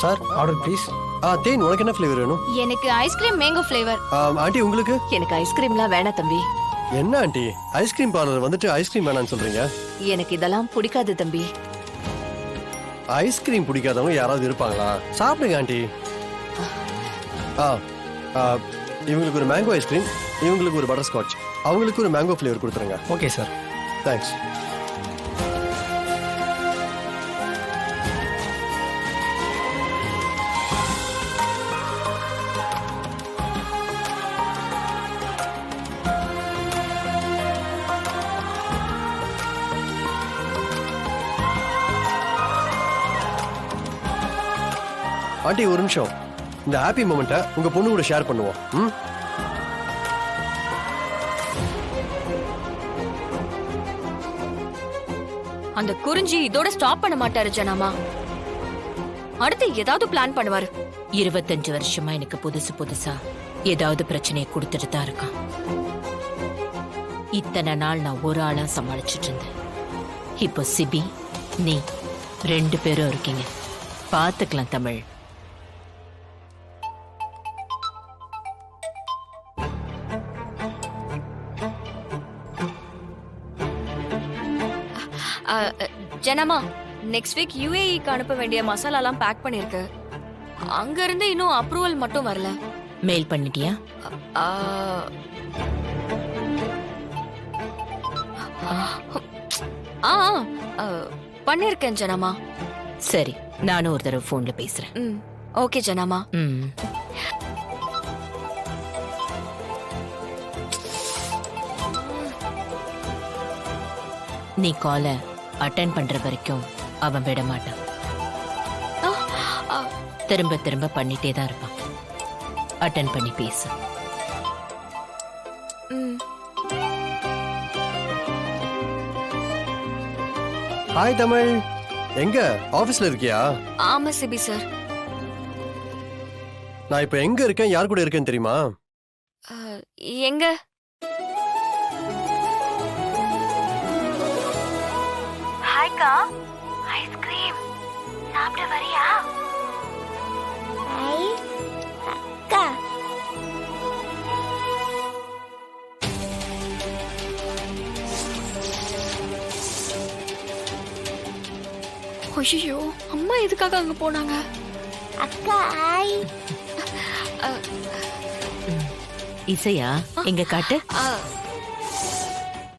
Sir order please. தேன் உனக்கு என்ன flavour வேணும்? எனக்கு ஐஸ்கிரீம் மேங்கோ ஃப்ளேவர். ஆண்டி உங்களுக்கு? எனக்கு ஐஸ்கிரீம்லாம் வேணாம் தம்பி. என்ன ஆண்டி ஐஸ்கிரீம் பார்லர் வந்துட்டு ஐஸ்கிரீம் வேணாம்னு சொல்றீங்க? எனக்கு இதெல்லாம் பிடிக்காது தம்பி. ஐஸ்கிரீம் பிடிக்காதவங்க யாராவது இருப்பாங்களா? சாப்பிடுங்க ஆண்டி. இவங்களுக்கு ஒரு மேங்கோ ஐஸ்கிரீம், இவங்களுக்கு ஒரு பட்டர் ஸ்காட்ச், அவங்களுக்கு ஒரு மேங்கோ ஃப்ளேவர் கொடுத்துருங்க. Okay sir. தேங்க்ஸ். ஆண்டி ஒரு நிமிஷம், இந்த ஹாப்பி மொமெண்ட்டை உங்க பொண்ணு கூட ஷேர் பண்ணுவோம். அந்த குறிஞ்சி இதோட ஸ்டாப் பண்ண மாட்டாரு ஜனாமா. அடுத்து ஏதாவது பிளான் பண்ணுவாரு. 25 வருஷமா எனக்கு புதுசு புதுசா ஏதாவது பிரச்சனையை கொடுத்துட்டு தான் இருக்கான். இத்தனை நாள் நான் ஒரு ஆளா சமாளிச்சுட்டு இருந்தேன். இப்போ சிபி நீ 2 பேரும் இருக்கீங்க. பாத்துக்கலாம் தமிழ். ஜனாமா, நெக்ஸ்ட் வீக் யுஏஇக்கு அனுப்ப வேண்டிய மசாலாலாம் பேக் பண்ணிருக்கு. அங்க இருந்து இன்னும் அப்ரூவல் மட்டும் வரல. மெயில் பண்ணிட்டியா? பண்ணிருக்கேன் ஜனாமா. சரி, நானும் ஒரு தடவை போன்ல பேசுறேன். ஓகே ஜனாமா. நீ காலை அட்டென்ட் பண்ற வரைக்கும் அவன் விட மாட்டான். திரும்ப திரும்ப பண்ணிட்டே தான் இருப்பான். அட்டென்ட் பண்ணி பேசு. ஹாய் தமிழ், எங்க ஆபீஸ்ல இருக்கியா? ஆமா சிபி சார். நான் இப்ப எங்க இருக்கேன், யார் கூட இருக்கேன்னு தெரியுமா? எங்க? ஹாய்க்கா, ஐஸ்கிரீம் சாப்பிட வரியா? அக்கா ஐயோ, அம்மா எதுக்காக அங்க போனாங்க? அக்கா ஹாய். இசையா எங்க காட்டு.